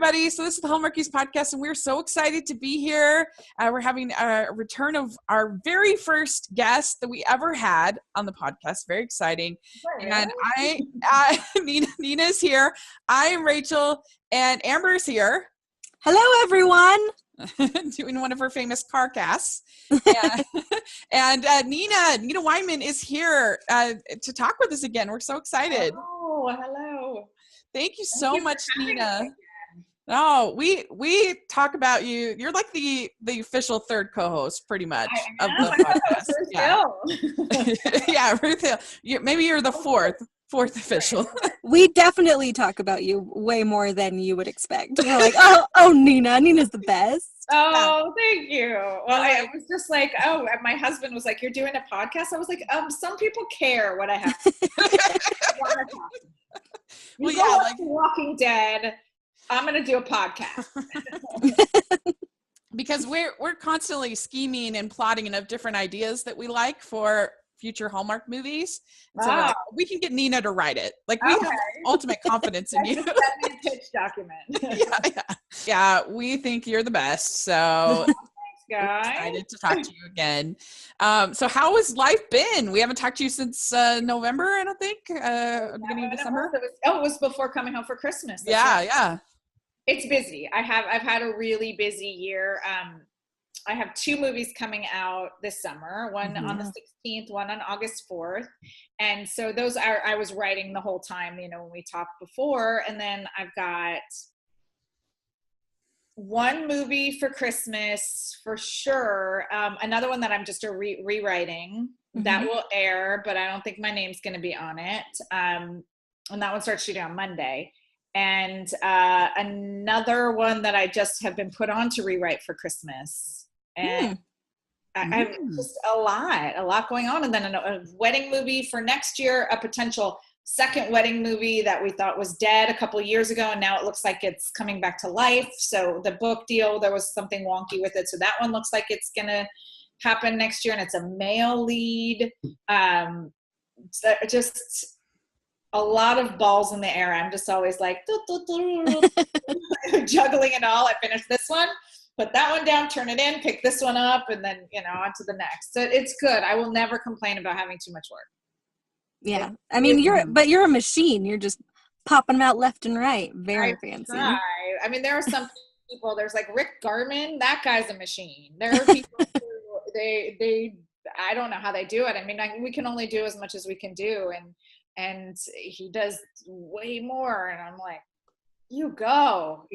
everybody. So this is the Hallmarkies podcast, and we're so excited to be here. We're having a return of our very first guest that we ever had on the podcast. Very exciting. And Nina's here. I am Rachel, and Amber's here. Hello, everyone. Doing one of her famous car casts. And Nina Weinman is here to talk with us again. We're so excited. Oh, hello. Thank you so much, Nina. Oh, we talk about you. You're like the official third co-host, pretty much, of the podcast. Yeah, Ruth Hill. Maybe you're the fourth official. We definitely talk about you way more than you would expect. We're like, oh, Nina's the best. Oh, thank you. Well, I was just like, my husband was like, "You're doing a podcast?" I was like, some people care what I have to say. You go watch Walking Dead. I'm going to do a podcast. Because we're constantly scheming and plotting and have different ideas that we like for future Hallmark movies. So we can get Nina to write it. Like we have ultimate confidence in you. Send me a pitch document. Yeah, we think you're the best. So guys. Excited to talk to you again. So how has life been? We haven't talked to you since November, I don't think. Beginning of December. It was before coming home for Christmas. Yeah. It's busy. I've had a really busy year. I have 2 movies coming out this summer, one on the 16th, one on August 4th. And so those I was writing the whole time, when we talked before. And then I've got one movie for Christmas for sure. Another one that I'm just rewriting that will air, but I don't think my name's going to be on it. And that one starts shooting on Monday. And another one that I just have been put on to rewrite for Christmas. And I have just a lot going on. And then a wedding movie for next year, a potential second wedding movie that we thought was dead a couple of years ago, and now it looks like it's coming back to life. So the book deal, there was something wonky with it. So that one looks like it's going to happen next year, and it's a male lead. So just a lot of balls in the air. I'm just always like, juggling it all. I finished this one, put that one down, turn it in, pick this one up, and then, on to the next. So it's good. I will never complain about having too much work. Yeah. I mean, you're a machine. You're just popping them out left and right. Very fancy. Try. I mean, there are some people, there's like Rick Garman, that guy's a machine. There are people who I don't know how they do it. I mean, we can only do as much as we can do. And he does way more. And I'm like, you go,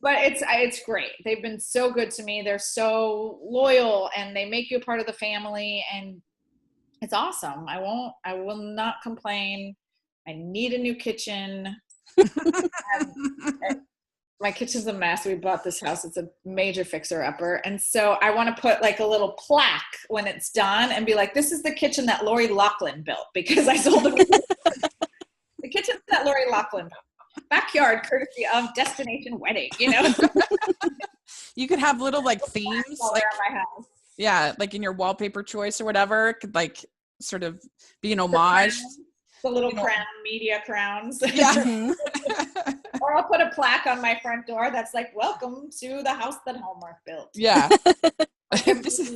But it's great. They've been so good to me. They're so loyal, and they make you a part of the family, and it's awesome. I will not complain. I need a new kitchen. My kitchen's a mess. We bought this house. It's a major fixer-upper. And so I want to put like a little plaque when it's done and be like, this is the kitchen that Lori Loughlin built, because I sold the kitchen that Lori Loughlin built. Backyard courtesy of Destination Wedding, You could have little like themes like my house. Yeah, like in your wallpaper choice or whatever, could like sort of be an homage. The little crown, media crowns. Yeah. Or I'll put a plaque on my front door that's like, welcome to the house that Hallmark built. Yeah. This is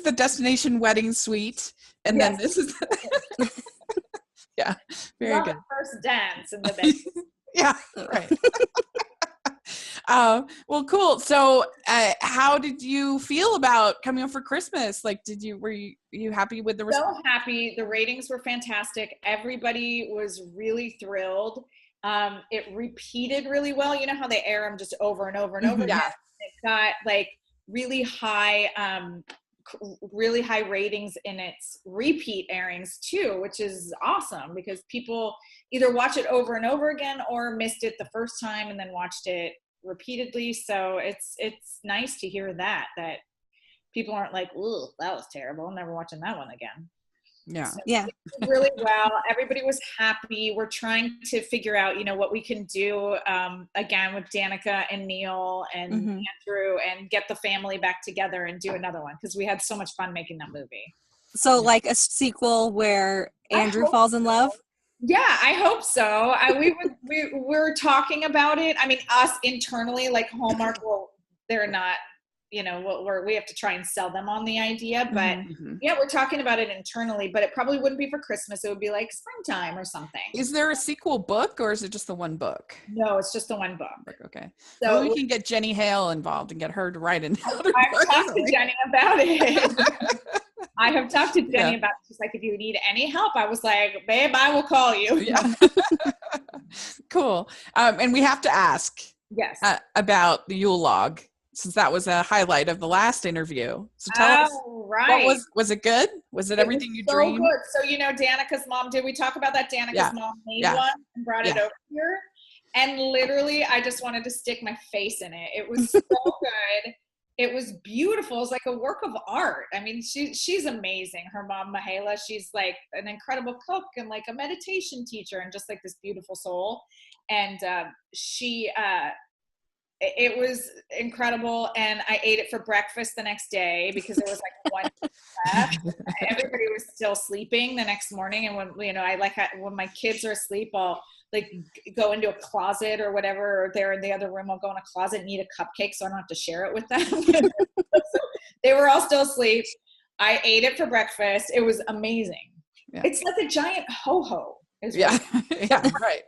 the Destination Wedding Suite. And then this is yeah, very good. First dance in the bed. Yeah, right. Well, cool. So, how did you feel about coming home for Christmas? Like, were you happy with the response? So happy. The ratings were fantastic. Everybody was really thrilled. It repeated really well. You know how they air them just over and over and over again. It got like really high ratings in its repeat airings too, which is awesome because people either watch it over and over again or missed it the first time and then watched it repeatedly. So it's nice to hear that people aren't like, ooh, that was terrible, I'm never watching that one again. Yeah. So really well. Everybody was happy. We're trying to figure out, what we can do again with Danica and Neil and Andrew, and get the family back together and do another one because we had so much fun making that movie. So like a sequel where Andrew falls in love? Yeah, I hope so. We're talking about it. I mean, us internally, like Hallmark, they're not, we have to try and sell them on the idea, but yeah, we're talking about it internally, but it probably wouldn't be for Christmas. It would be like springtime or something. Is there a sequel book or is it just the one book? No, it's just the one book. Okay. So we can get Jenny Hale involved and get her to write another book. I've talked to Jenny about it. I have talked to Jenny about it. She's like, if you need any help, I was like, babe, I will call you. Yeah. Cool. And we have to ask about the Yule Log, since that was a highlight of the last interview. So tell us, right. Was it good? Was it everything you dreamed? So good. So, Danica's mom, did we talk about that? Danica's mom made one and brought it over here. And literally, I just wanted to stick my face in it. It was so good. It was beautiful. It's like a work of art. I mean, she's amazing. Her mom, Mahala, she's like an incredible cook and like a meditation teacher and just like this beautiful soul. And it was incredible. And I ate it for breakfast the next day because there was like one left. Everybody was still sleeping the next morning. And when, when my kids are asleep, I'll like go into a closet or whatever, or they're in the other room, I'll go in a closet and eat a cupcake so I don't have to share it with them. So they were all still asleep. I ate it for breakfast. It was amazing. Yeah. It's like a giant ho-ho. Yeah. Yeah. Right.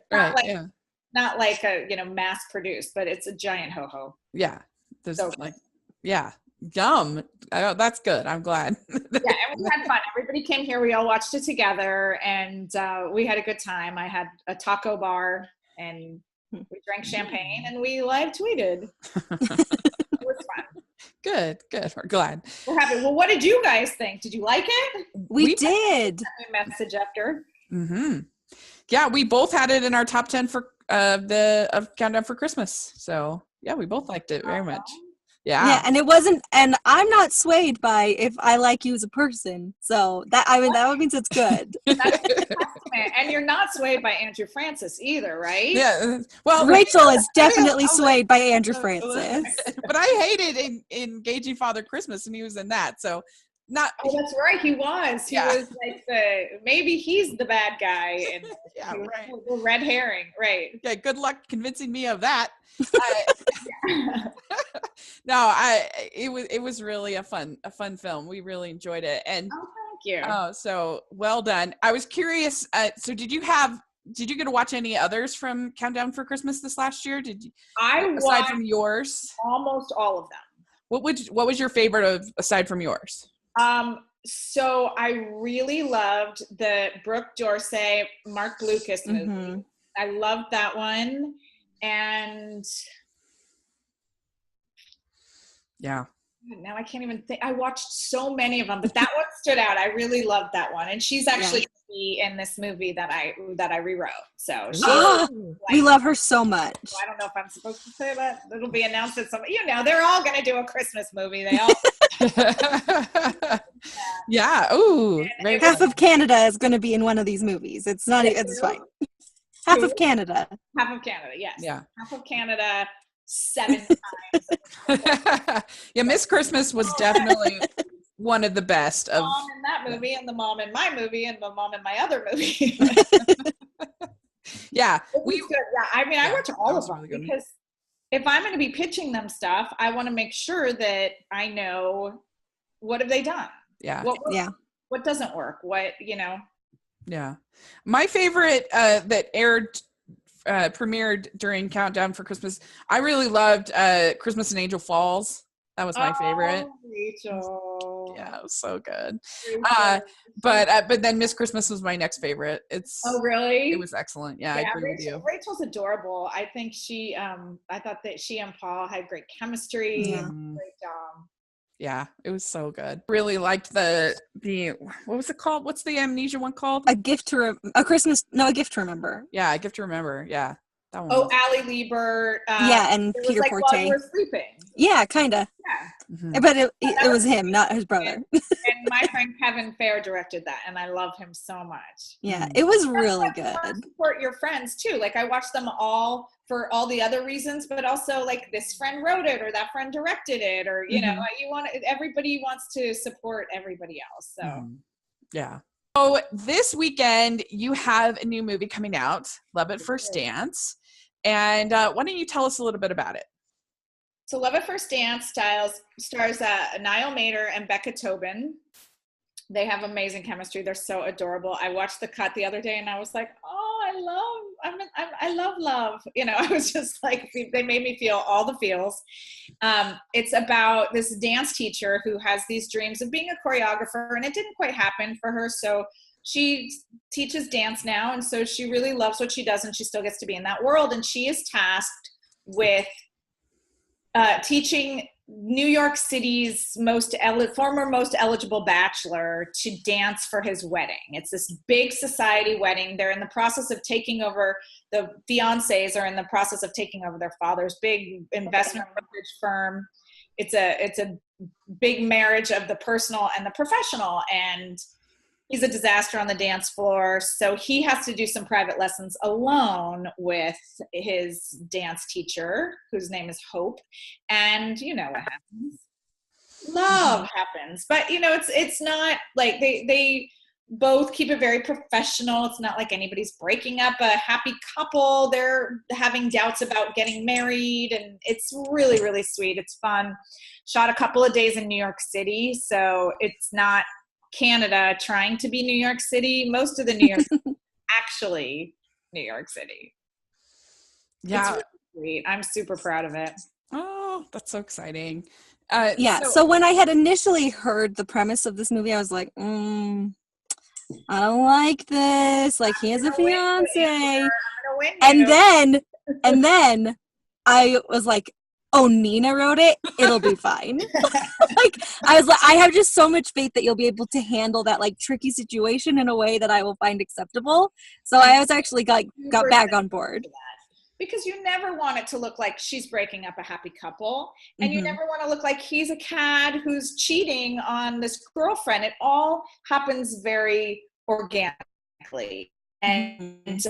Not like a, mass produced, but it's a giant ho-ho. Yeah. There's yum. Oh, that's good. I'm glad. Yeah, and we had fun. Everybody came here. We all watched it together, and we had a good time. I had a taco bar, and we drank champagne, and we live tweeted. It was fun. Good. We're glad. We're happy. Well, what did you guys think? Did you like it? We did. Send me a message after. Yeah, we both had it in our top 10 for of Countdown for Christmas. So yeah, we both liked it very much. Yeah, and it wasn't, and I'm not swayed by if I like you as a person. So that means it's good. That's a testament. And you're not swayed by Andrew Francis either, right? Yeah. Well, Rachel is definitely swayed by Andrew Francis. But I hated Engaging Father Christmas, and he was in that. So not. Oh, that's right. He was. He was like maybe he's the bad guy, and the red herring, right? Okay. Good luck convincing me of that. No, it was really a fun film. We really enjoyed it, and thank you. Oh, so well done. I was curious. So did you get to watch any others from Countdown for Christmas this last year? Did you? Aside from yours, almost all of them. What was your favorite aside from yours? So I really loved the Brooke Dorsey, Mark Blucas movie. I loved that one. And yeah, now I can't even think. I watched so many of them, but that one stood out. I really loved that one. And she's actually in this movie that I rewrote. So we love her so much. I don't know if I'm supposed to say that. It'll be announced at some, they're all going to do a Christmas movie. They all. Yeah. Ooh. Half of Canada is going to be in one of these movies. It's not, it's fine. Half of Canada. Yes. Yeah. Half of Canada 7 times. Yeah, Miss Christmas was definitely one of the best. The mom in that movie, and the mom in my movie, and the mom in my other movie. Yeah. Good. Yeah. I mean, I watch all of them because if I'm going to be pitching them stuff, I want to make sure that I know what have they done. Yeah. What doesn't work? Yeah. My favorite that premiered during Countdown for Christmas, I really loved Christmas in Angel Falls. That was my favorite. Rachel. Yeah, it was so good. But then Miss Christmas was my next favorite. Really? It was excellent. Yeah, I agree with you. Rachel's adorable. I think I thought that she and Paul had great chemistry. Yeah. Great job. Yeah, it was so good. Really liked the what was it called? What's the amnesia one called? A Gift to Remember. Yeah, A Gift to Remember. Yeah, that one. Oh, Allie Liebert. And Peter Forte. While you were sleeping. Yeah, kind of. Yeah. But it was him, not his brother. And my friend Kevin Fair directed that, and I love him so much. Yeah, it was really good. Support your friends too. Like I watched them all for all the other reasons, but also like this friend wrote it or that friend directed it, or everybody wants to support everybody else. So yeah. So this weekend you have a new movie coming out, Love at First Dance. And why don't you tell us a little bit about it? So Love at First Dance stars Niall Mater and Becca Tobin. They have amazing chemistry. They're so adorable. I watched the cut the other day and I was like, oh, I love love. I was just like, they made me feel all the feels. It's about this dance teacher who has these dreams of being a choreographer, and it didn't quite happen for her. So she teaches dance now. And so she really loves what she does, and she still gets to be in that world. And she is tasked with teaching New York City's former most eligible bachelor to dance for his wedding. It's this big society wedding. They're in the process of taking over, the fiancés are in the process of taking over their father's big investment brokerage firm. It's a big marriage of the personal and the professional, and he's a disaster on the dance floor. So he has to do some private lessons alone with his dance teacher, whose name is Hope. And you know what happens. Love happens. But, it's not like they both keep it very professional. It's not like anybody's breaking up. A happy couple. They're having doubts about getting married. And it's really, really sweet. It's fun. Shot a couple of days in New York City. So it's not Canada trying to be New York City. Most of the New York City actually New York City. Yeah. It's really sweet. I'm super proud of it. Oh, that's so exciting. So when I had initially heard the premise of this movie, I was like, I don't like this. Like, he has a fiance. And then I was like, oh, Nina wrote it, it'll be fine. I have just so much faith that you'll be able to handle that like tricky situation in a way that I will find acceptable. So I was actually got back on board. Because you never want it to look like she's breaking up a happy couple, and you never want to look like he's a cad who's cheating on this girlfriend. It all happens very organically. And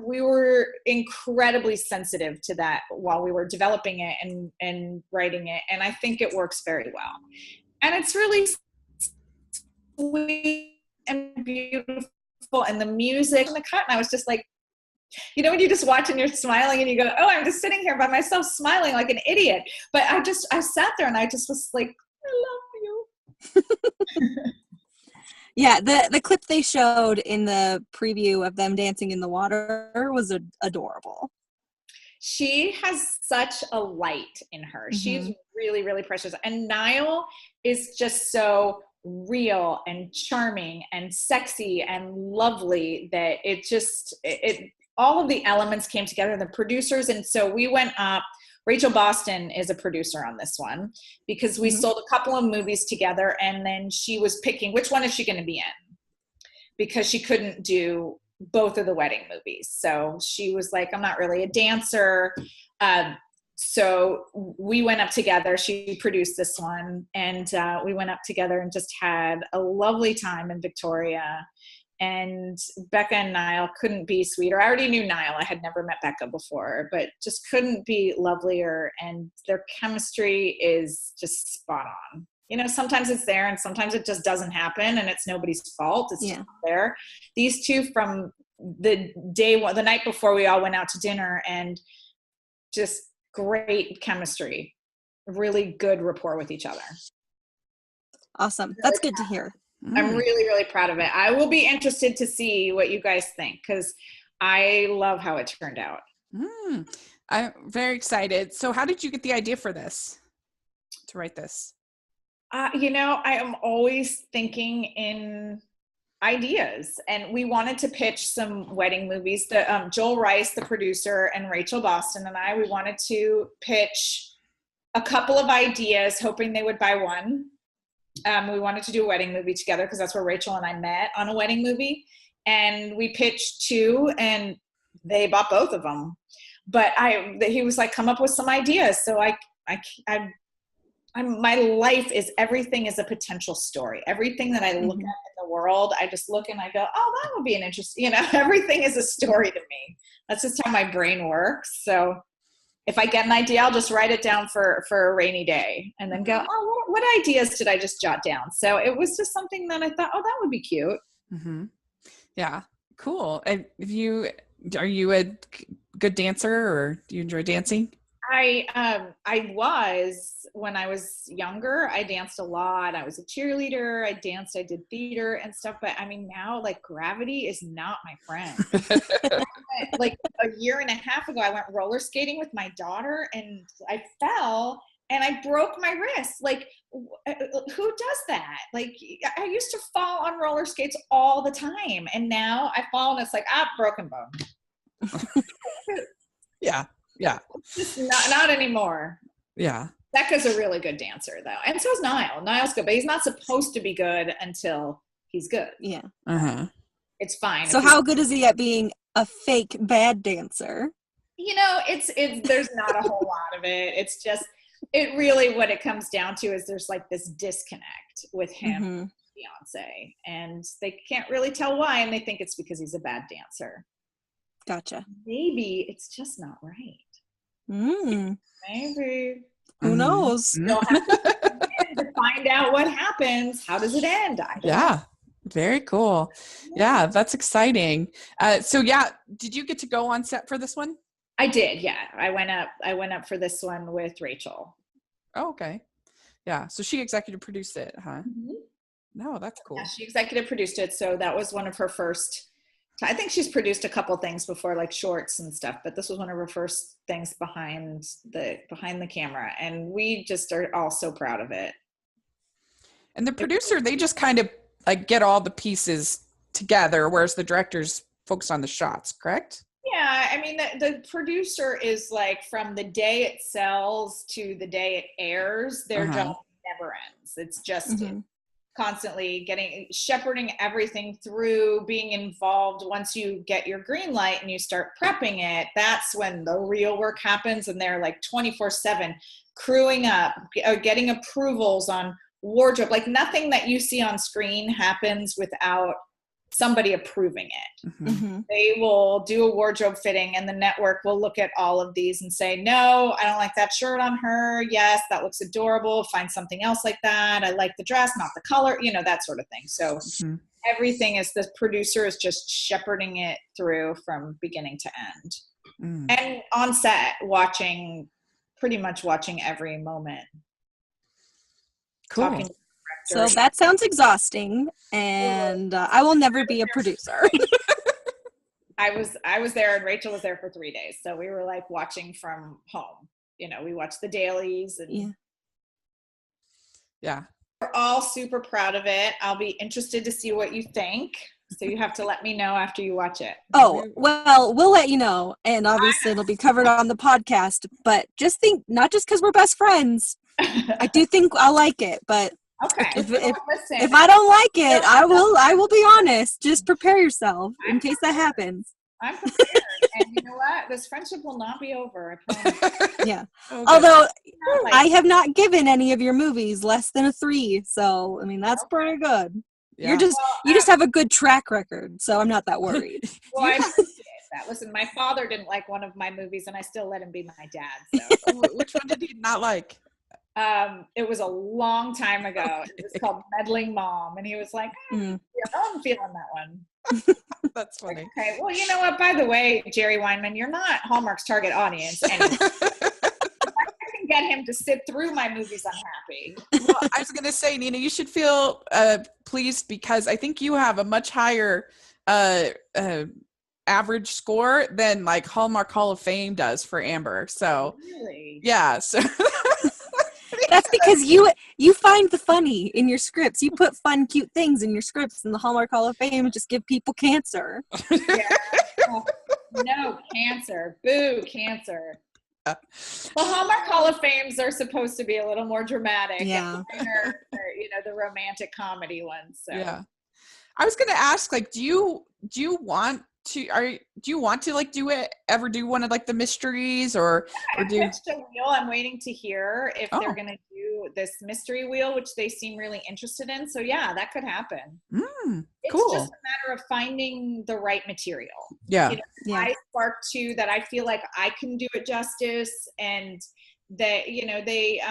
we were incredibly sensitive to that while we were developing it and writing it. And I think it works very well. And it's really sweet and beautiful. And the music and the cut. And I was just like, when you just watch and you're smiling and you go, oh, I'm just sitting here by myself smiling like an idiot. But I sat there and I just was like, I love you. Yeah, the clip they showed in the preview of them dancing in the water was adorable. She has such a light in her. She's really, really precious. And Niall is just so real and charming and sexy and lovely that all of the elements came together, the producers. And so we went up. Rachel Boston is a producer on this one because we sold a couple of movies together, and then she was picking which one is she going to be in, because she couldn't do both of the wedding movies. So she was like, I'm not really a dancer. So we went up together. She produced this one, and we went up together and just had a lovely time in Victoria. And Becca and Niall couldn't be sweeter. I already knew Niall. I had never met Becca before, but just couldn't be lovelier. And their chemistry is just spot on. Sometimes it's there and sometimes it just doesn't happen, and it's nobody's fault. It's just there. These two, from the night before, we all went out to dinner, and just great chemistry, really good rapport with each other. Awesome. That's good to hear. I'm really, really proud of it. I will be interested to see what you guys think, because I love how it turned out. I'm very excited. So how did you get the idea for this, to write this? I am always thinking in ideas, and we wanted to pitch some wedding movies. Joel Rice, the producer, and Rachel Boston and we wanted to pitch a couple of ideas, hoping they would buy one. We wanted to do a wedding movie together because that's where Rachel and I met, on a wedding movie. And we pitched two, and they bought both of them. But he was like, come up with some ideas. So my life is, everything is a potential story. Everything that I look at in the world, I just look and I go, oh, that would be an interesting, everything is a story to me. That's just how my brain works. So if I get an idea, I'll just write it down for a rainy day, and then go, oh, what ideas did I just jot down? So it was just something that I thought, oh, that would be cute. Mm-hmm. Yeah. Cool. And are you a good dancer, or do you enjoy dancing? I was, when I was younger, I danced a lot. I was a cheerleader. I did theater and stuff. But I mean, now like gravity is not my friend. Like a year and a half ago, I went roller skating with my daughter and I fell and I broke my wrist. Like, who does that? Like, I used to fall on roller skates all the time. And now I fall and it's like, broken bone. Yeah. Yeah. Just not anymore. Yeah. Becca's a really good dancer though. And so is Niall. Niall's good, but he's not supposed to be good until he's good. Yeah. Uh-huh. It's fine. So how good is he at being a fake bad dancer? You know, it's there's not a whole lot of it. It's just, it really, what it comes down to is there's like this disconnect with him, and Beyonce, and they can't really tell why, and they think it's because he's a bad dancer. Gotcha. Maybe it's just not right. Maybe. Who knows? You'll have to find out what happens. How does it end? I don't know. Very cool. Yeah, that's exciting. So yeah, did you get to go on set for this one? I did. Yeah, I went up for this one with Rachel. Oh, okay. Yeah. So she executive produced it, huh? Mm-hmm. No, that's cool. Yeah, she executive produced it. So that was one of her first. I think she's produced a couple things before, like shorts and stuff, but this was one of her first things behind the camera, and we just are all so proud of it. And the producer, they just kind of like get all the pieces together, whereas the director's focused on the shots, correct? Yeah, I mean, the producer is like from the day it sells to the day it airs, their job never ends. It's just constantly shepherding everything through, being involved. Once you get your green light and you start prepping it, that's when the real work happens, and they're like 24/7 crewing up, getting approvals on wardrobe. Like nothing that you see on screen happens without somebody approving it. They will do a wardrobe fitting, and the network will look at all of these and say, no, I don't like that shirt on her. Yes, that looks adorable. Find something else like that. I like the dress, not the color, that sort of thing. So everything is, the producer is just shepherding it through from beginning to end. And on set, pretty much watching every moment. Cool. Talking. So that sounds exhausting, and I will never be a producer. I was there, and Rachel was there for 3 days, so we were like watching from home. We watched the dailies, and yeah, we're all super proud of it. I'll be interested to see what you think, so you have to let me know after you watch it. Oh, well, we'll let you know, and obviously it'll be covered on the podcast. But just think, not just because we're best friends, I do think I'll like it, but. Okay. If I don't like it, I will be honest. Just prepare yourself in case that happens. I'm prepared. And you know what? This friendship will not be over, I promise. Yeah. Okay. Although I have not given any of your movies less than a 3, so I mean that's pretty good. Yeah. You just have a good track record, so I'm not that worried. Well, I appreciate that. Listen, my father didn't like one of my movies, and I still let him be my dad. So. Which one did he not like? It was a long time ago. It was called Meddling Mom, and he was like, I'm feeling that one. That's funny. Okay, well, you know what? By the way, Jerry Weinman, you're not Hallmark's target audience. And if I can get him to sit through my movies, I'm happy. Well, I was going to say, Nina, you should feel pleased, because I think you have a much higher average score than like Hallmark Hall of Fame does for Amber. So, really? Yeah. So. That's because you find the funny in your scripts. You put fun, cute things in your scripts, and the Hallmark Hall of Fame just give people cancer. Yeah. Oh, no, cancer. Boo, cancer. The Hallmark Hall of Fames are supposed to be a little more dramatic. Yeah. Or, the romantic comedy ones. So. Yeah. I was going to ask, like, do you want to like ever do one of like the mysteries or do I pitched a wheel. I'm waiting to hear if they're going to do this mystery wheel, which they seem really interested in. So yeah, that could happen. Cool. It's just a matter of finding the right material. Yeah. I spark too that I feel like I can do it justice, and that they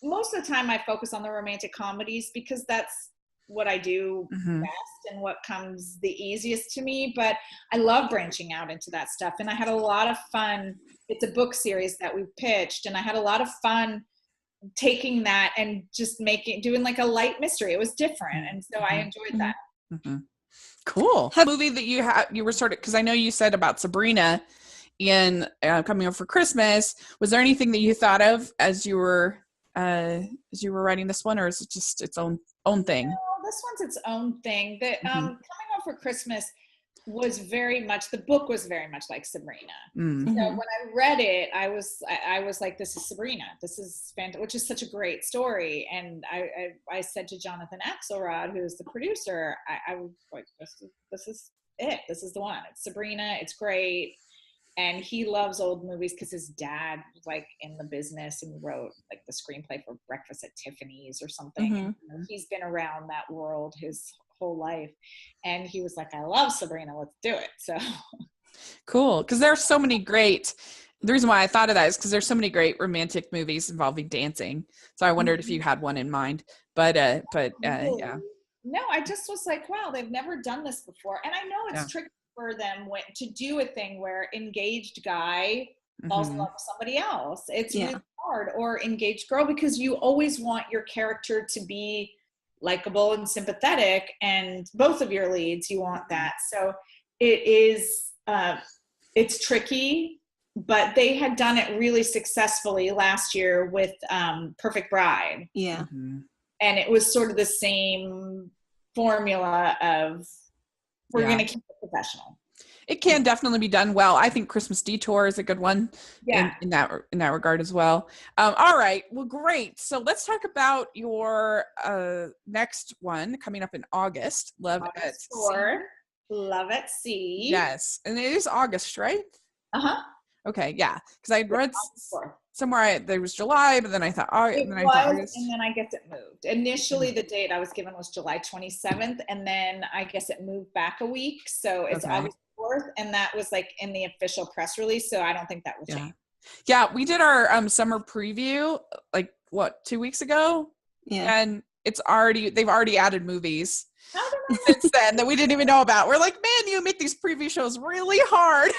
most of the time I focus on the romantic comedies because that's what I do best and what comes the easiest to me, but I love branching out into that stuff. And I had a lot of fun. It's a book series that we pitched, and I had a lot of fun taking that and just doing like a light mystery. It was different. And so I enjoyed that. Cool. Movie that you were sort of, because I know you said about Sabrina in coming up for Christmas. Was there anything that you thought of as you were writing this one, or is it just its own thing? No, this one's its own thing. That coming up for Christmas was the book was very much like Sabrina. So when I read it, I was like, this is Sabrina. This is fantastic, which is such a great story. And I said to Jonathan Axelrod, who's the producer, I was like, this is it. This is the one. It's Sabrina. It's great. And he loves old movies because his dad was like in the business and wrote like the screenplay for Breakfast at Tiffany's or something. He's been around that world his whole life. And he was like, I love Sabrina. Let's do it. So cool. Because there's so many great, the reason why I thought of that is because there's so many great romantic movies involving dancing. So I wondered if you had one in mind, but yeah. No, I just was like, wow, they've never done this before. And I know it's tricky for them to do a thing where engaged guy falls in love with somebody else. It's really hard, or engaged girl, because you always want your character to be likable and sympathetic, and both of your leads, you want that. So it is, it's tricky, but they had done it really successfully last year with Perfect Bride. Yeah. And it was sort of the same formula of, we're going to keep it professional. It can definitely be done well. I think Christmas Detour is a good one in that regard as well. All right. Well, great. So let's talk about your next one coming up in August. Love at Sea. Love at Sea. Yes. And it is August, right? Uh-huh. Okay. Yeah. Because I read somewhere there was July, but then I thought, and then I guess it moved. Initially, the date I was given was July 27th, and then I guess it moved back a week. So it's August 4th, and that was like in the official press release. So I don't think that will change. Yeah, we did our summer preview like 2 weeks ago. Yeah, and they've already added movies since then that we didn't even know about. We're like, man, you make these preview shows really hard.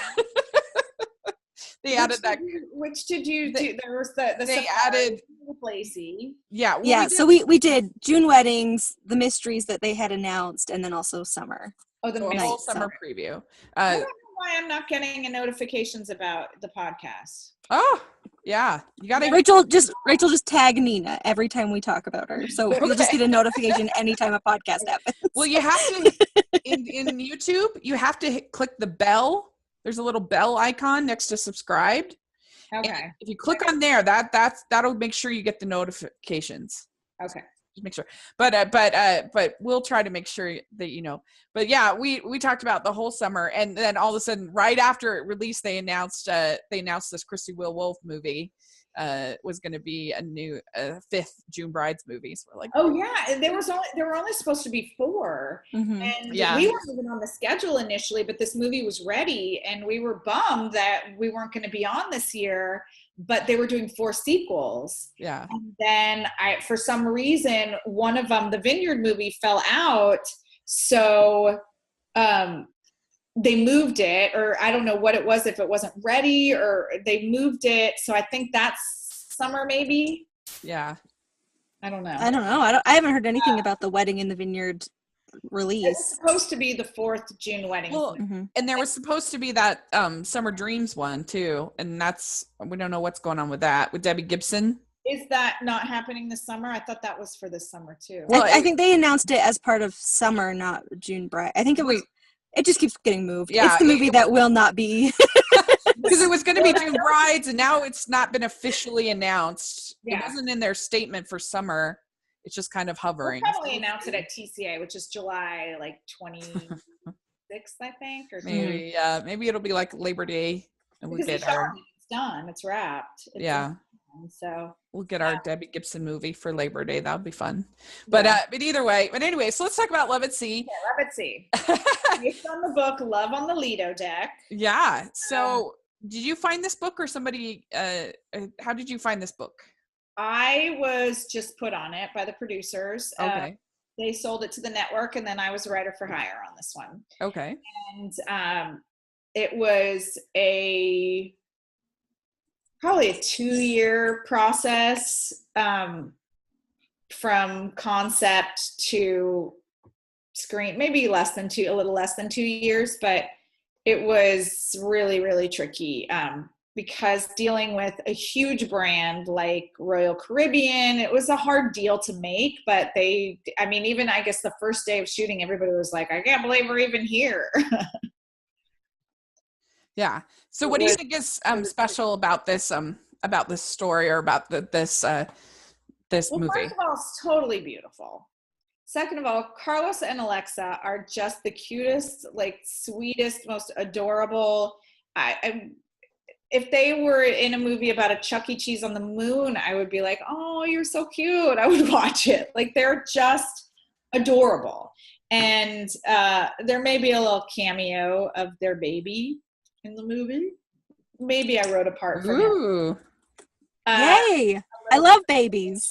They added that. Which did you do? There was the they added Lacey. Yeah. Well, yeah. So we did June weddings, the mysteries that they had announced, and then also summer. Oh, the whole summer preview. I don't know why I'm not getting notifications about the podcast. Oh, yeah. You got to. Rachel just tag Nina every time we talk about her, so you'll just get a notification anytime a podcast happens. Well, you have to in YouTube. You have to click the bell. There's a little bell icon next to subscribed. Okay. And if you click on there, that'll make sure you get the notifications. Okay. Just make sure. But we'll try to make sure that you know. But yeah, we talked about the whole summer, and then all of a sudden, right after it released, they announced this Christy Will Wolf movie was going to be a new fifth June Brides movie. So we're like, oh yeah, and there were only supposed to be 4, and we weren't even on the schedule initially, but this movie was ready, and we were bummed that we weren't going to be on this year. But they were doing 4 sequels. Yeah. And then for some reason, one of them, the Vineyard movie, fell out. So they moved it, or I don't know what it was, if it wasn't ready, or they moved it. So I think that's summer, maybe. Yeah. I don't know. I haven't heard anything about the Wedding in the Vineyard release. It's supposed to be the 4th June wedding. Well, and there was supposed to be that Summer Dreams one too, and we don't know what's going on with that with Debbie Gibson. Is that not happening this summer? I thought that was for this summer too. Well, I think they announced it as part of summer, not June Bride. I think it was. It just keeps getting moved. Yeah, it's the movie that will not be. Because it was going to be June Brides, and now it's not been officially announced. Yeah. It wasn't in their statement for summer. It's just kind of hovering. We'll probably announce it at TCA, which is July 26th, I think, or maybe. Maybe it'll be like Labor Day, and we'll get our. It's done. It's wrapped. So we'll get our Debbie Gibson movie for Labor Day. That would be fun. But either way. But anyway, so let's talk about Love at Sea. Yeah, Love at Sea. Based on the book Love on the Lido Deck. Yeah. So did you find this book, or somebody? How did you find this book? I was just put on it by the producers. Okay. they sold it to the network, and then I was writer for hire on this one. Okay. And it was probably a 2-year process, from concept to screen, maybe a little less than 2 years, but it was really, really tricky, because dealing with a huge brand like Royal Caribbean, it was a hard deal to make, but even I guess the first day of shooting, everybody was like, I can't believe we're even here. Yeah. So what do you think is special about this story, or about this movie? First of all, it's totally beautiful. Second of all, Carlos and Alexa are just the cutest, like sweetest, most adorable. If they were in a movie about a Chuck E. Cheese on the moon, I would be like, oh, you're so cute. I would watch it. Like, they're just adorable. And there may be a little cameo of their baby in the movie. Maybe I wrote a part for him. Yay! I love babies.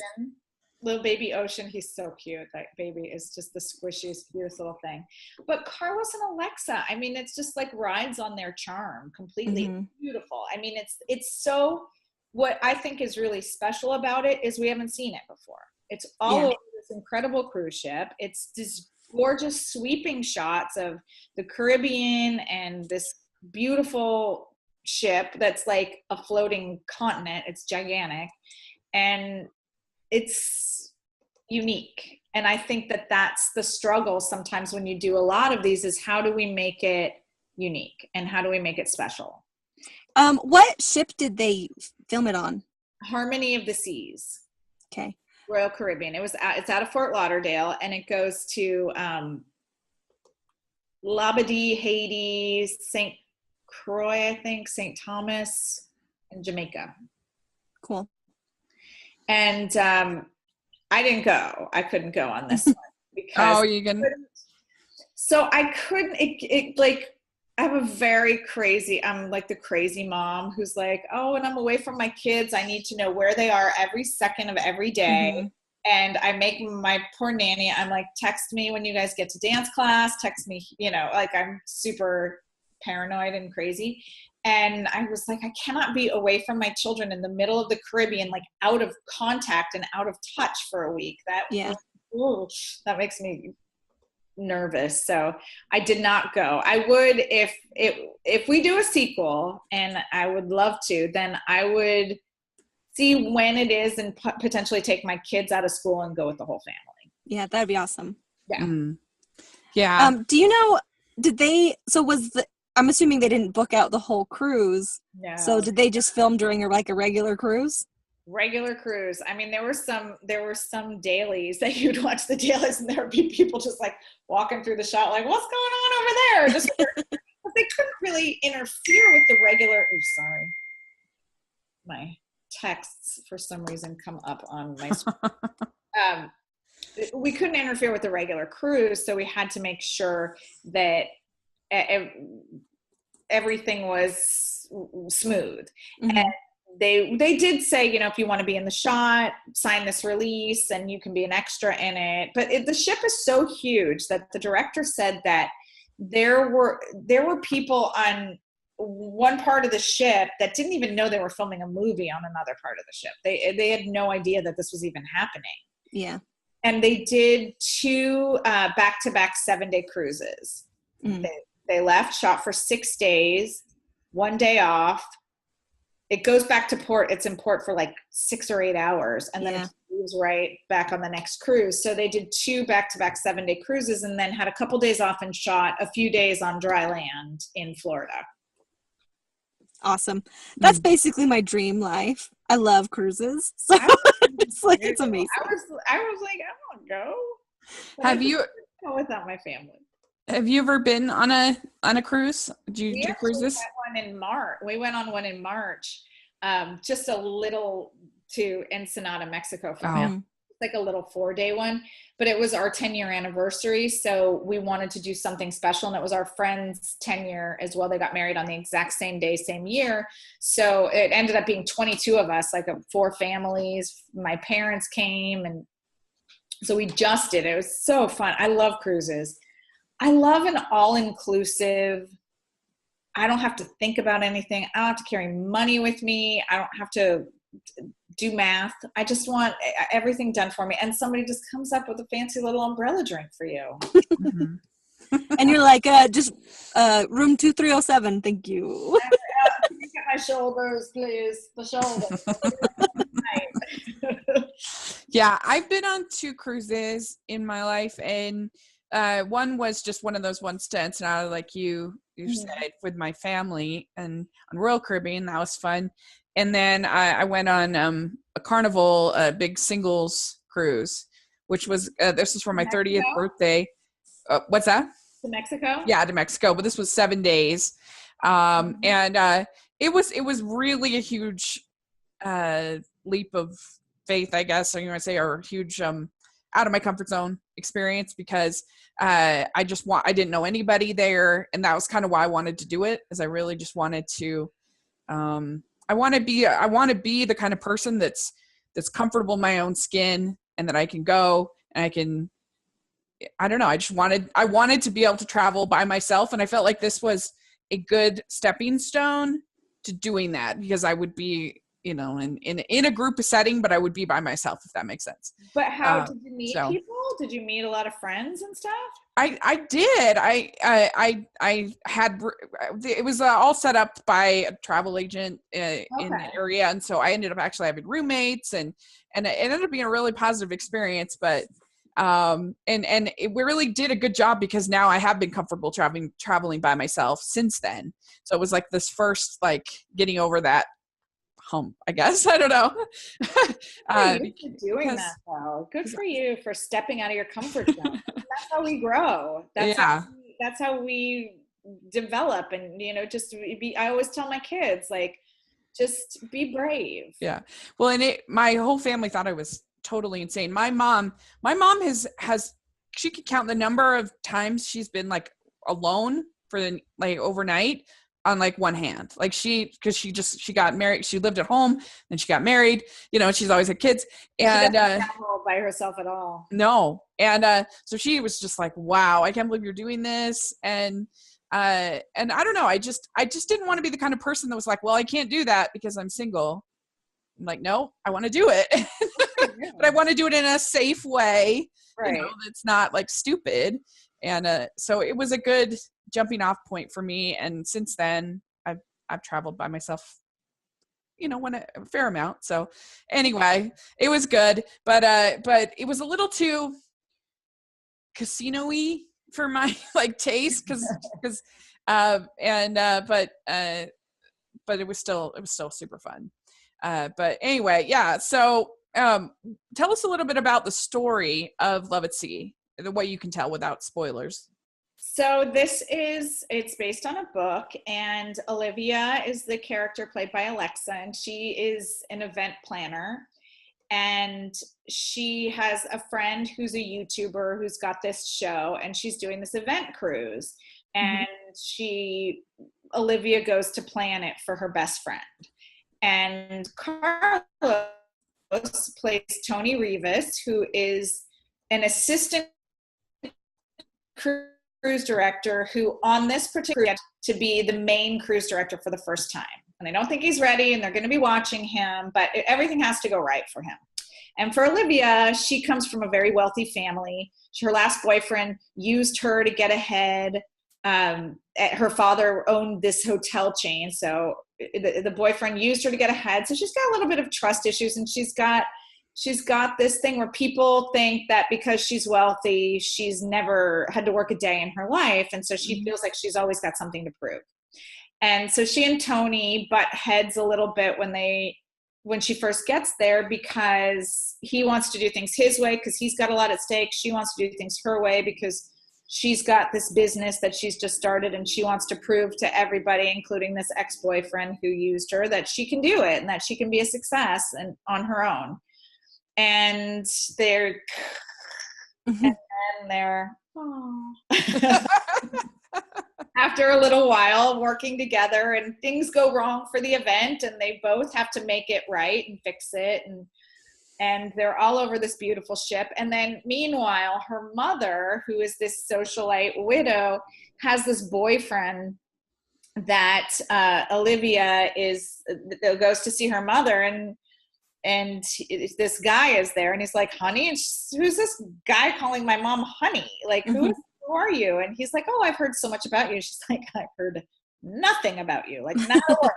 Little baby Ocean, he's so cute. That baby is just the squishiest, cutest little thing. But Carlos and Alexa, I mean, it's just like rides on their charm completely. Beautiful. I mean, it's so, what I think is really special about it is we haven't seen it before. It's all over this incredible cruise ship. It's this gorgeous sweeping shots of the Caribbean and this beautiful ship that's like a floating continent. It's gigantic. And it's unique. And I think that that's the struggle sometimes when you do a lot of these, is how do we make it unique and how do we make it special? What ship did they film it on? Harmony of the Seas. Okay. Royal Caribbean. It's out of Fort Lauderdale, and it goes to Labadee, Haiti, St. Croix, I think, St. Thomas, and Jamaica. Cool. And I didn't go. I couldn't go on this one because so I couldn't. I have a very crazy. I'm like the crazy mom who's like, oh, and I'm away from my kids. I need to know where they are every second of every day. And I make my poor nanny. I'm like, text me when you guys get to dance class. Text me. Like I'm super paranoid and crazy. And I was like, I cannot be away from my children in the middle of the Caribbean, like out of contact and out of touch for a week. That makes me nervous. So I did not go. I would, if we do a sequel, and I would love to, then I would see when it is and potentially take my kids out of school and go with the whole family. Yeah, that'd be awesome. Yeah. Yeah. Do you know, I'm assuming they didn't book out the whole cruise. No. So did they just film during a regular cruise? Regular cruise. I mean, there were some dailies that you'd watch the dailies, and there would be people just like walking through the shot, like, what's going on over there? Just they couldn't really interfere with the regular. Oh, sorry, my texts for some reason come up on my screen. We couldn't interfere with the regular cruise, so we had to make sure that everything was smooth. And they did say, if you want to be in the shot, sign this release and you can be an extra in it. But the ship is so huge that the director said that there were people on one part of the ship that didn't even know they were filming a movie on another part of the ship. They had no idea that this was even happening. Yeah. And they did 2 back-to-back 7-day cruises. They left, shot for 6 days, 1 day off. It goes back to port. It's in port for like 6 or 8 hours. And then it moves right back on the next cruise. So they did 2 back-to-back 7-day cruises and then had a couple days off and shot a few days on dry land in Florida. Awesome. That's basically my dream life. I love cruises. So it's amazing. I was like, I want to go. Have you go without my family? Have you ever been on a cruise? Do you do cruises? We went on one in March, just a little to Ensenada, Mexico for him. Like a little 4-day one, but it was our 10-year anniversary. So we wanted to do something special, and it was our friend's 10-year as well. They got married on the exact same day, same year. So it ended up being 22 of us, like 4 families. My parents came, and So we just did it. It was so fun. I love cruises. I love an all-inclusive. I don't have to think about anything. I don't have to carry money with me. I don't have to do math. I just want everything done for me. And somebody just comes up with a fancy little umbrella drink for you. Mm-hmm. And you're like, just room 2307, thank you. Look at my shoulders, please. The shoulders. Yeah, I've been on 2 cruises in my life, and one was just one of those one stints, and like you said, with my family, and on Royal Caribbean. That was fun. And then I went on a Carnival, big singles cruise, which was this was for my 30th birthday. What's that? To Mexico? Yeah, to Mexico. But this was 7 days, and it was really a huge leap of faith, I guess, you want to say, or huge out of my comfort zone experience, because I didn't know anybody there, and that was kind of why I wanted to do it, is I really just wanted to I want to be the kind of person that's comfortable in my own skin, and that I can go and I don't know, I wanted to be able to travel by myself, and I felt like this was a good stepping stone to doing that, because I would be, in a group setting, but I would be by myself, if that makes sense. But how did you meet people? Did you meet a lot of friends and stuff? I did. I had, it was all set up by a travel agent in the area. And so I ended up actually having roommates, and it ended up being a really positive experience, but and we really did a good job, because now I have been comfortable traveling by myself since then. So it was like this first, like, getting over that hump, I guess. I don't know. Doing that though. Good for you for stepping out of your comfort zone. That's how we grow. That's how we develop. And just be. I always tell my kids, like, just be brave. Yeah. Well, and my whole family thought I was totally insane. My mom has she could count the number of times she's been, like, alone for overnight on, like, one hand. Like, because she got married, she lived at home, then she got married, she's always had kids, and she doesn't travel by herself at all. No. And so she was just like, wow, I can't believe you're doing this. And I don't know, I just didn't want to be the kind of person that was like, well, I can't do that because I'm single. I'm like, no, I want to do it. But I want to do it in a safe way, right? That's not, like, stupid. And so it was a good jumping off point for me. And since then, I've traveled by myself, a fair amount. So anyway, it was good, but it was a little too casino-y for my, like, taste, because but it was still super fun. But anyway, yeah. So tell us a little bit about the story of Love at Sea, the way you can tell without spoilers. So it's based on a book, and Olivia is the character played by Alexa, and she is an event planner, and she has a friend who's a YouTuber who's got this show, and she's doing this event cruise, and Olivia goes to plan it for her best friend. And Carlos plays Tony Rivas, who is an assistant cruise director who on this particular to be the main cruise director for the first time. And they don't think he's ready, and they're going to be watching him, but everything has to go right for him. And for Olivia, she comes from a very wealthy family. Her last boyfriend used her to get ahead. Her father owned this hotel chain, so the boyfriend used her to get ahead. So she's got a little bit of trust issues, and she's got this thing where people think that because she's wealthy, she's never had to work a day in her life, and so she feels like she's always got something to prove. And so she and Tony butt heads a little bit when she first gets there, because he wants to do things his way because he's got a lot at stake. She wants to do things her way because she's got this business that she's just started, and she wants to prove to everybody, including this ex-boyfriend who used her, that she can do it and that she can be a success and on her own. And they're after a little while working together, and things go wrong for the event, and they both have to make it right and fix it. and they're all over this beautiful ship. And then meanwhile, her mother, who is this socialite widow, has this boyfriend that Olivia goes to see her mother, and this guy is there, and he's like, honey, and who's this guy calling my mom honey? Like, who are you? And he's like, oh, I've heard so much about you. She's like, I've heard nothing about you, like not a word.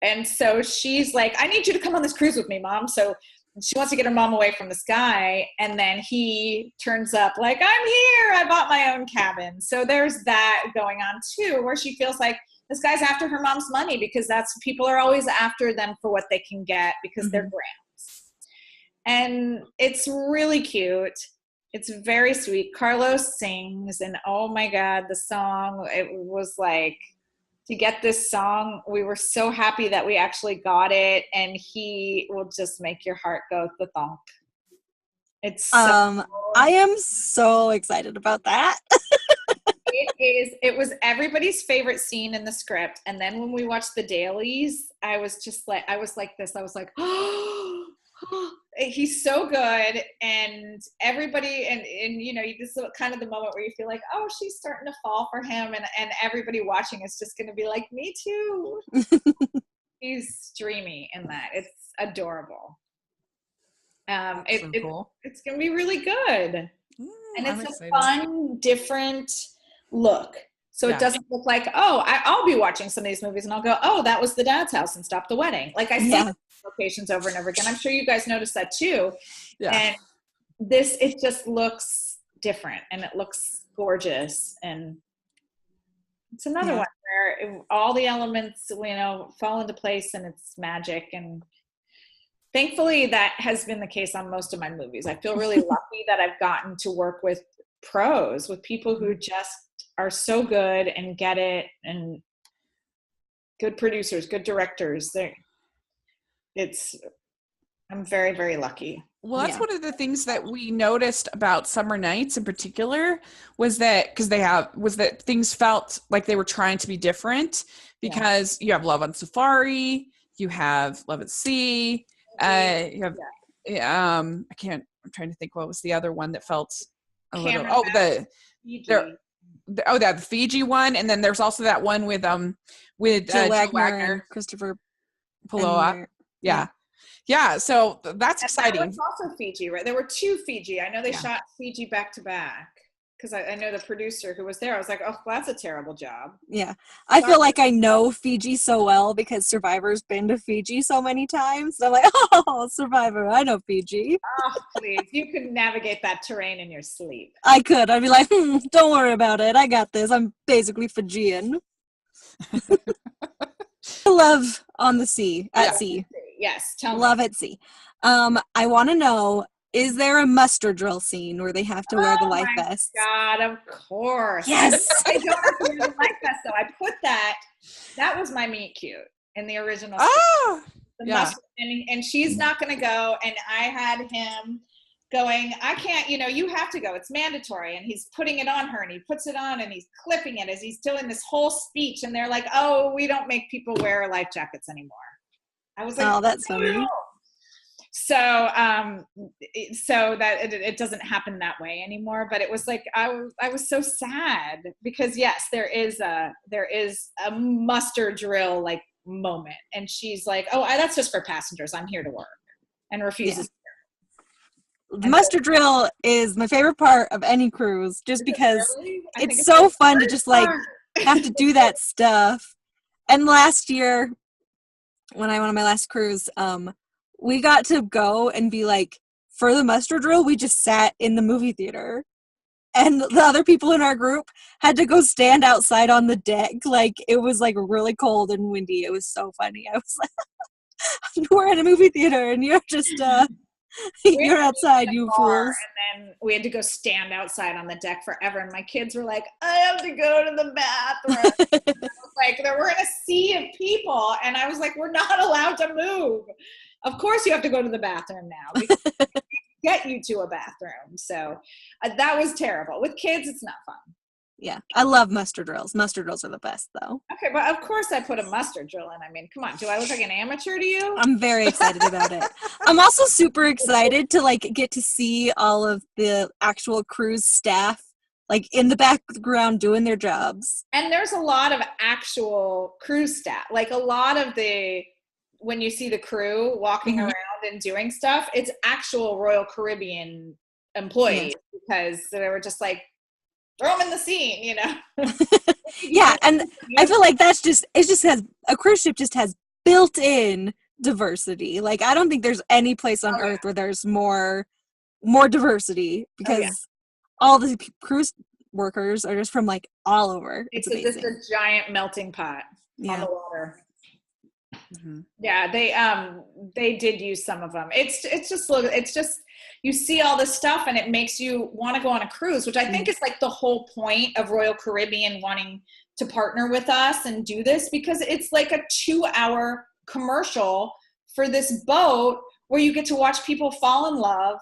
And so she's like, I need you to come on this cruise with me, Mom. So she wants to get her mom away from this guy. And then he turns up like, I'm here. I bought my own cabin. So there's that going on too, where she feels like this guy's after her mom's money, because people are always after them for what they can get because they're grams. And it's really cute. It's very sweet. Carlos sings, and oh my God, the song, it was like, to get this song, we were so happy that we actually got it, and he will just make your heart go thonk. It's so I am so excited about that. It was everybody's favorite scene in the script. And then when we watched the dailies, I was like, oh, he's so good. And everybody, and you know, this is kind of the moment where you feel like, oh, she's starting to fall for him. And everybody watching is just going to be like, me too. He's dreamy in that. It's adorable. Cool. It's going to be really good. And it's excited. A fun, different look. So it doesn't look like, oh, I'll be watching some of these movies and I'll go, oh, that was the dad's house and Stop the Wedding. Like I see locations over and over again. I'm sure you guys noticed that too. Yeah. And it just looks different, and it looks gorgeous. And it's another one where all the elements, you know, fall into place, and it's magic. And thankfully that has been the case on most of my movies. I feel really lucky that I've gotten to work with pros, with people who just are so good and get it, and good producers, good directors. I'm very, very lucky. Well, that's one of the things that we noticed about Summer Nights in particular, was that things felt like they were trying to be different, because you have Love on Safari, you have Love at Sea, you have I'm trying to think what was the other one that felt a little the Fiji one, and then there's also that one with Jill Wagner, Christopher Poloa. Yeah, so that's exciting. That was also Fiji, right? There were 2 Fiji. I know they shot Fiji back to back, because I know the producer who was there. I was like, oh, that's a terrible job. Yeah. I feel like I know Fiji so well because Survivor's been to Fiji so many times. So I'm like, oh, Survivor, I know Fiji. Oh, please. You could navigate that terrain in your sleep. I could. I'd be like, don't worry about it. I got this. I'm basically Fijian. I love On the Sea, at sea. Yes, tell me. Love at Sea. I want to know, is there a muster drill scene where they have to wear the life vests? God, of course. Yes. I don't have to wear the life vest, though. I put that was my meet cute in the original. Oh, muster, and she's not going to go. And I had him going, I can't, you know, you have to go. It's mandatory. And he's putting it on her, and he puts it on, and he's clipping it as he's doing this whole speech. And they're like, oh, we don't make people wear life jackets anymore. I was like, oh, that's funny. So that it doesn't happen that way anymore. But it was like, I was so sad, because yes, there is a muster drill like moment. And she's like, oh, that's just for passengers. I'm here to work, and refuses. The muster drill is my favorite part of any cruise, just because it's so fun to just like have to do that stuff. And last year, when I went on my last cruise, we got to go and be like, for the muster drill, we just sat in the movie theater. And the other people in our group had to go stand outside on the deck. Like, it was like really cold and windy. It was so funny. I was like, we're in a movie theater and you're just, you're outside, you fools. And then we had to go stand outside on the deck forever. And my kids were like, I have to go to the bathroom. I was like, we're in a sea of people. And I was like, we're not allowed to move. Of course you have to go to the bathroom now. We can't get you to a bathroom. So that was terrible. With kids, it's not fun. Yeah, I love mustard drills. Mustard drills are the best, though. Okay, but of course I put a mustard drill in. I mean, come on. Do I look like an amateur to you? I'm very excited about it. I'm also super excited to like get to see all of the actual cruise staff like in the background doing their jobs. And there's a lot of actual cruise staff. Like a lot of when you see the crew walking around and doing stuff, it's actual Royal Caribbean employees because they were just like, throw them in the scene, you know? Yeah, and I feel like it just has, a cruise ship just has built-in diversity. Like, I don't think there's any place on earth where there's more diversity because all the cruise workers are just from like all over. It's amazing. Just a giant melting pot on the water. Mm-hmm. Yeah, they did use some of them. It's just you see all this stuff and it makes you want to go on a cruise, which I think is like the whole point of Royal Caribbean wanting to partner with us and do this, because it's like a 2-hour commercial for this boat where you get to watch people fall in love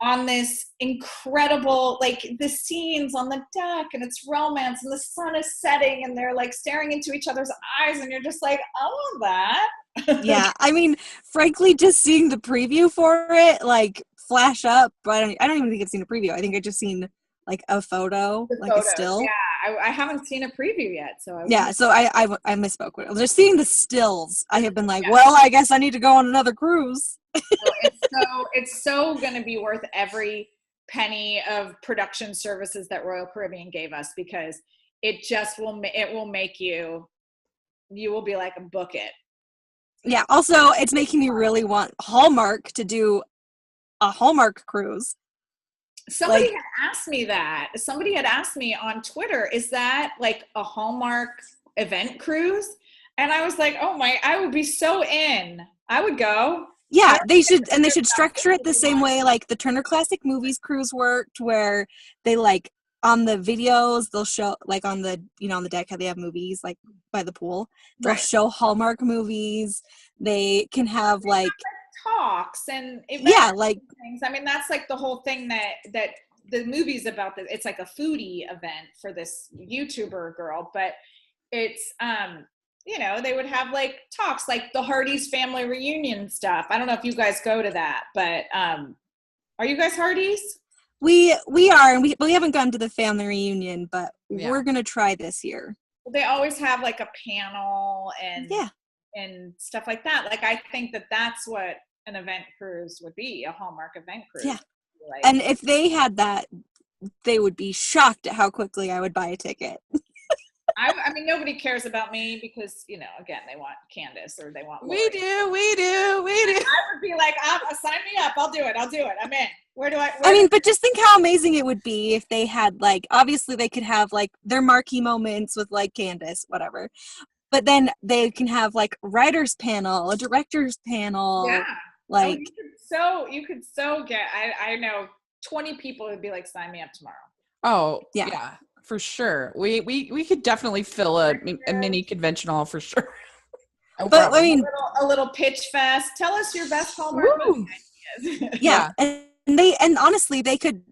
on this incredible, like the scenes on the deck, and it's romance and the sun is setting and they're like staring into each other's eyes and you're just like, I want that. Yeah, I mean, frankly, just seeing the preview for it like flash up, but I don't even think I've seen a preview. I think I just seen like a photo, a still. Yeah, I haven't seen a preview yet, so I misspoke. Just seeing the stills, I have been like, well, I guess I need to go on another cruise. It's so going to be worth every penny of production services that Royal Caribbean gave us, because it just will make you will be like, book it. Yeah. Also, it's making me really want Hallmark to do a Hallmark cruise. Somebody had asked me that. Somebody had asked me on Twitter, is that like a Hallmark event cruise? And I was like, I would be so in. I would go. Yeah, they should structure it the same way like the Turner Classic Movies cruise worked, where they like on the videos they'll show like on the on the deck how they have movies like by the pool. They'll show Hallmark movies. They can have like talks and like things. I mean, that's like the whole thing that the movie's about. It's like a foodie event for this YouTuber girl, but it's they would have like talks like the Hardee's family reunion stuff. I don't know if you guys go to that, but are you guys Hardee's? We are, and we haven't gone to the family reunion, but we're gonna try this year. They always have like a panel and stuff like that. Like, I think that's what an event cruise would be, a Hallmark event cruise. Yeah. Like, and if they had that, they would be shocked at how quickly I would buy a ticket. I mean, nobody cares about me because, again, they want Candace or they want Lori. We do. I would be like, sign me up. I'll do it. I'm in. But just think how amazing it would be if they had, like, obviously they could have, like, their marquee moments with, like, Candace, whatever. But then they can have, like, writer's panel, a director's panel. Yeah. Like. You could get, I know 20 people would be like, sign me up tomorrow. Oh, yeah. For sure. We could definitely fill a mini convention hall for sure. But I mean, a little pitch fest. Tell us your best Hallmark movie ideas. Yeah. And honestly, they could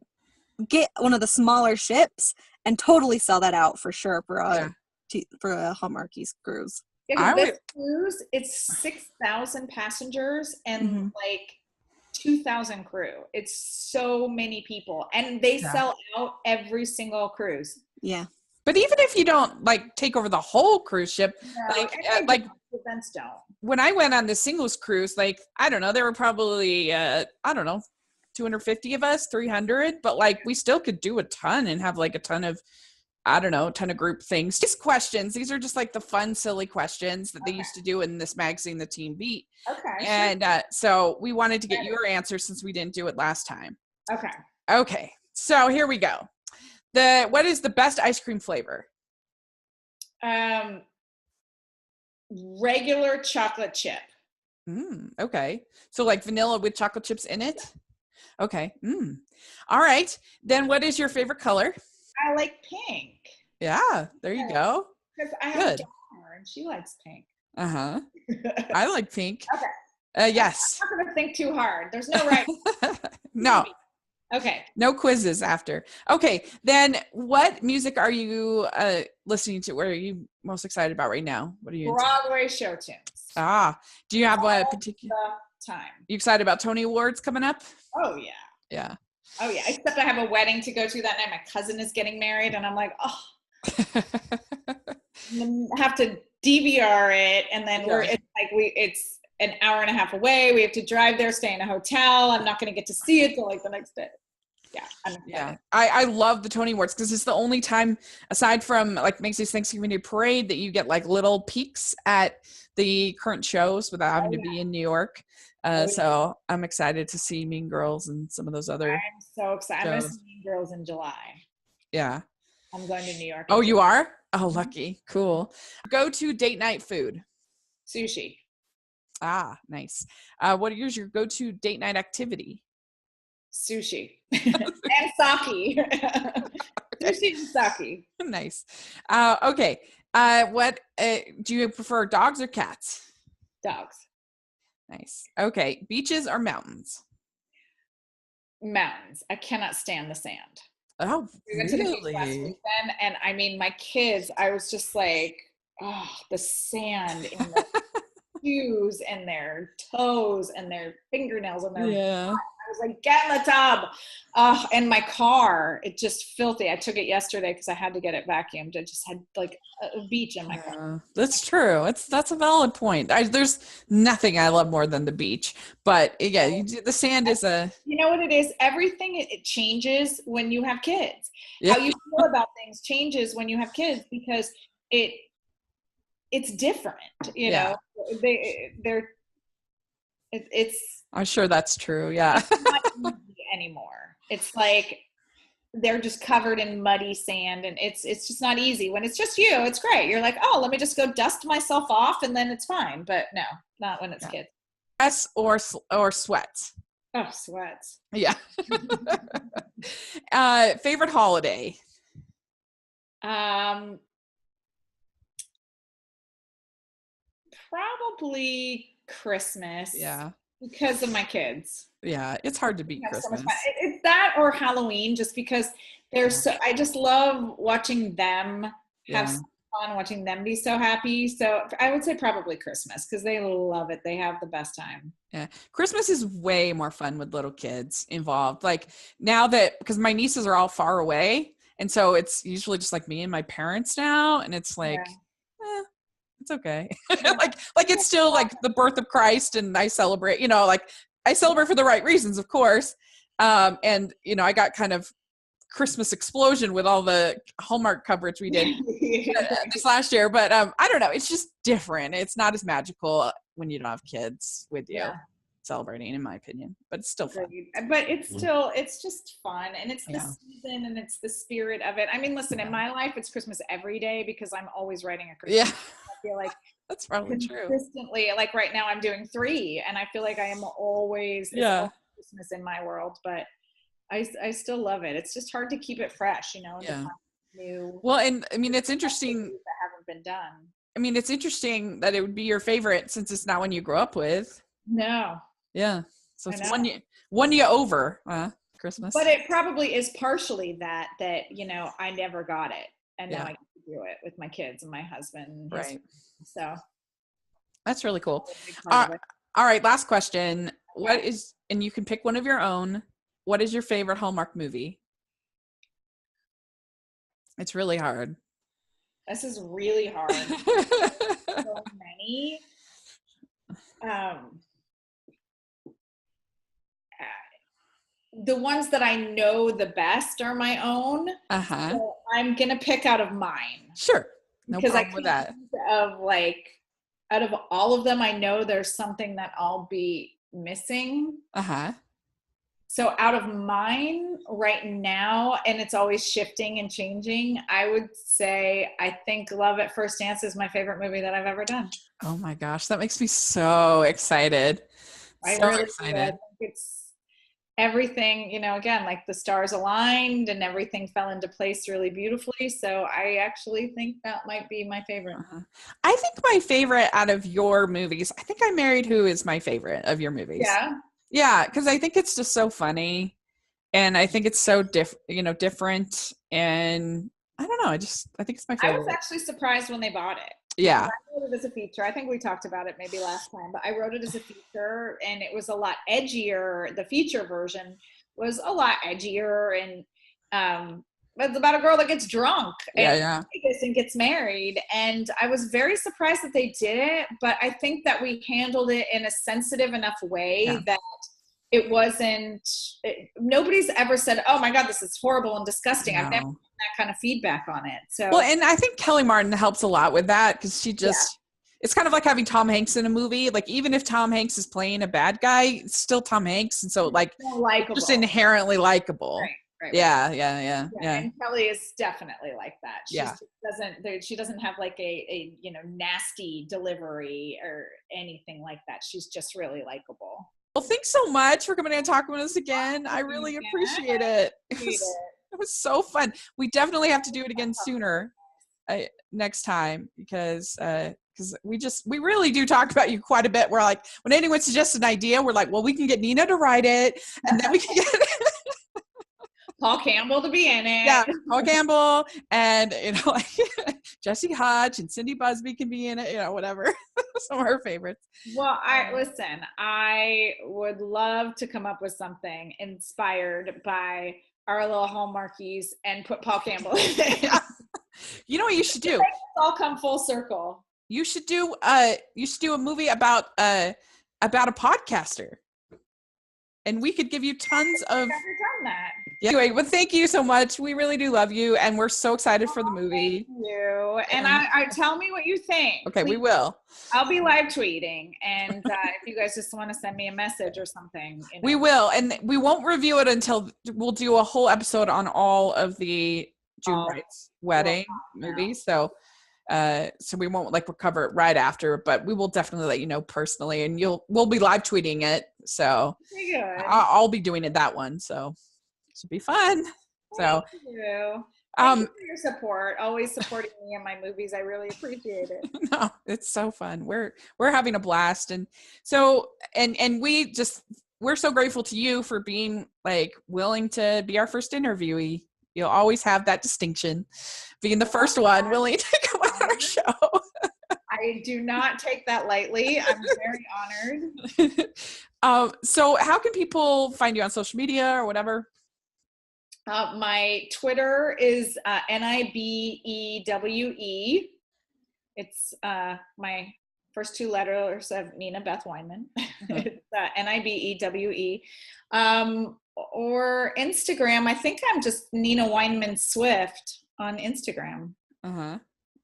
get one of the smaller ships and totally sell that out for sure for a Hallmarkies cruise. Yeah, this cruise, it's 6,000 passengers and like 2,000 crew. It's so many people, and they sell out every single cruise. Yeah, but even if you don't like take over the whole cruise ship, like events don't. When I went on the singles cruise, like I don't know, there were probably 250 of us, 300, but like we still could do a ton and have like a ton of group things. These questions, these are just like the fun, silly questions that they used to do in this magazine, The Teen Beat. Okay. And so we wanted to get your answer since we didn't do it last time. Okay. So here we go. What is the best ice cream flavor? Regular chocolate chip. Okay. So like vanilla with chocolate chips in it? Okay. All right. Then what is your favorite color? I like pink. Yeah, there you go. Because I have a daughter and she likes pink. I like pink. Okay. Yes. I'm not going to think too hard. There's no right. No. Okay. No quizzes after. Okay, then what music are you listening to? What are you most excited about right now? What are you into? Broadway show tunes. Do you have All a particular the time. You excited about Tony Awards coming up? Oh yeah. Yeah. Oh yeah. Except I have a wedding to go to that night. My cousin is getting married, and I'm like, oh, I have to DVR it, and then it's an hour and a half away. We have to drive there, stay in a hotel. I'm not going to get to see it till like the next day. Yeah. I love the Tony Awards because it's the only time, aside from like Macy's Thanksgiving Day Parade, that you get like little peeks at the current shows without having to be in New York. So I'm excited to see Mean Girls and some of those other. I'm so excited. shows. I'm going to see Mean Girls in July. Yeah. I'm going to New York. Oh, you are? Oh, lucky. Cool. Go to date night food. Sushi. Ah, nice. What is your go-to date night activity? Sushi. And sake. Sushi and sake. Nice. Okay. What do you prefer, dogs or cats? Dogs. Nice. Okay. Beaches or mountains? Mountains. I cannot stand the sand. Oh, We went to the beach last really? weekend, and I mean, my kids, I was just like, oh, the sand in the shoes and their toes and their fingernails and their Yeah. I was like, get in the tub. And my car, it just filthy. I took it yesterday because I had to get it vacuumed. I just had like a beach in my car. That's true. That's a valid point. There's nothing I love more than the beach, but yeah, the sand is a. You know what it is? Everything it changes when you have kids. Yeah. How you feel about things changes when you have kids because it's different. You know, it's. I'm sure that's true. Yeah. It's not easy anymore. It's like they're just covered in muddy sand, and it's just not easy. When it's just you, it's great. You're like, oh, let me just go dust myself off, and then it's fine. But no, not when it's kids. Dress or sweats. Oh, sweats. Yeah. Favorite holiday. Probably Christmas. Yeah. Because of my kids. Yeah, it's hard to beat Christmas. So it's that or Halloween, just because I just love watching them have fun, watching them be so happy. So I would say probably Christmas because they love it. They have the best time. Yeah. Christmas is way more fun with little kids involved. Like now because my nieces are all far away. And so it's usually just like me and my parents now. And it's like, it's okay. like it's still like the birth of Christ, and I celebrate, like I celebrate for the right reasons, of course. And I got kind of Christmas explosion with all the Hallmark coverage we did this last year, but I don't know, it's just different. It's not as magical when you don't have kids with you celebrating, in my opinion, but it's still fun. But it's just fun, and it's the season, and it's the spirit of it. I mean, listen, in my life it's Christmas every day because I'm always writing a Christmas. I feel like that's probably consistently, like right now I'm doing 3, and I feel like I am always Christmas in my world, but I still love it. It's just hard to keep it fresh, and new. Well, and I mean, it's interesting that haven't been done. I mean, it's interesting that it would be your favorite since it's not one you grew up with. No. Yeah. So it's one year over Christmas. But it probably is partially that I never got it, and now I get to do it with my kids and my husband. Right. So that's really cool. All right. Last question. Okay. And you can pick one of your own. What is your favorite Hallmark movie? It's really hard. This is really hard. So many. The ones that I know the best are my own. So I'm gonna pick out of mine. Sure. No problem with that. Out of all of them, I know there's something that I'll be missing. So out of mine right now, and it's always shifting and changing, I would say I think Love at First Dance is my favorite movie that I've ever done. Oh my gosh, that makes me so excited. Excited. I think it's everything, again, like the stars aligned and everything fell into place really beautifully. So I actually think that might be my favorite. I think my favorite out of your movies, I think I Married Who is my favorite of your movies. Yeah. Yeah, because I think it's just so funny. And I think it's so different. And I don't know. I think it's my favorite. I was actually surprised when they bought it. Yeah. I wrote it as a feature. I think we talked about it maybe last time, but I wrote it as a feature, and it was a lot edgier. The feature version was a lot edgier, and it's about a girl that gets drunk and gets married. And I was very surprised that they did it, but I think that we handled it in a sensitive enough way that it wasn't, nobody's ever said, oh my God, this is horrible and disgusting. No. I've never gotten that kind of feedback on it. So, well, and I think Kelly Martin helps a lot with that, because she just, it's kind of like having Tom Hanks in a movie. Like, even if Tom Hanks is playing a bad guy, it's still Tom Hanks. And so, like, just inherently likable. Right. Yeah. And Kelly is definitely like that. She doesn't have like a nasty delivery or anything like that. She's just really likable. Well, thanks so much for coming in and talking with us again. I really appreciate it. It was so fun. We definitely have to do it again sooner next time, because we really do talk about you quite a bit. We're like, when anyone suggests an idea, we're like, well, we can get Nina to write it, and then we can get Paul Campbell to be in it. Yeah, Paul Campbell, and like Jesse Hodge and Cindy Busby can be in it. Whatever. Some of her favorites. Well, I would love to come up with something inspired by our little Hallmarkies and put Paul Campbell in it. You know what you should do? It's all come full circle. You should do a movie about a podcaster, and we could give you tons of. I've never done that. Anyway, well, thank you so much. We really do love you, and we're so excited for the movie. Thank you. And I tell me what you think. Okay, we will. I'll be live tweeting, and if you guys just want to send me a message or something. We will, and we won't review it until we'll do a whole episode on all of the June Bright's wedding movies. So we won't cover it right after, but we will definitely let you know personally, and we'll be live tweeting it. So I'll be doing it that one. So. Should be fun. Thank you. Thank you for your support. Always supporting me in my movies. I really appreciate it. No, it's so fun. We're having a blast, and so and we're so grateful to you for being willing to be our first interviewee. You'll always have that distinction, being the first one willing to come on our show. I do not take that lightly. I'm very honored. So how can people find you on social media or whatever? My Twitter is NIBEWE. It's my first two letters of Nina Beth Weinman. It's NIBEWE. Or Instagram. I think I'm just Nina Weinman Swift on Instagram.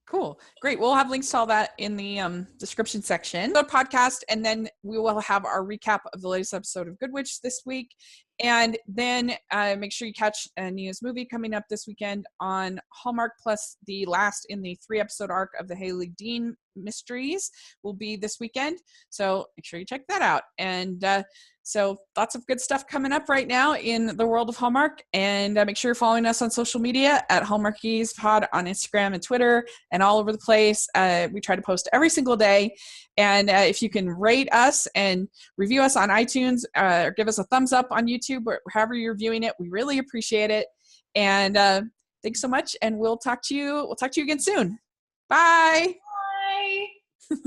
Cool. Great. We'll have links to all that in the description section. The podcast, and then we will have our recap of the latest episode of Good Witch this week. And then make sure you catch Nina's movie coming up this weekend on Hallmark, plus the last in the 3-episode arc of the Haley Dean mysteries will be this weekend. So make sure you check that out. And so lots of good stuff coming up right now in the world of Hallmark. And make sure you're following us on social media at Hallmarkies Pod on Instagram and Twitter and all over the place. We try to post every single day. And if you can rate us and review us on iTunes or give us a thumbs up on YouTube or however you're viewing it, we really appreciate it. And thanks so much. And we'll talk to you again soon. Bye.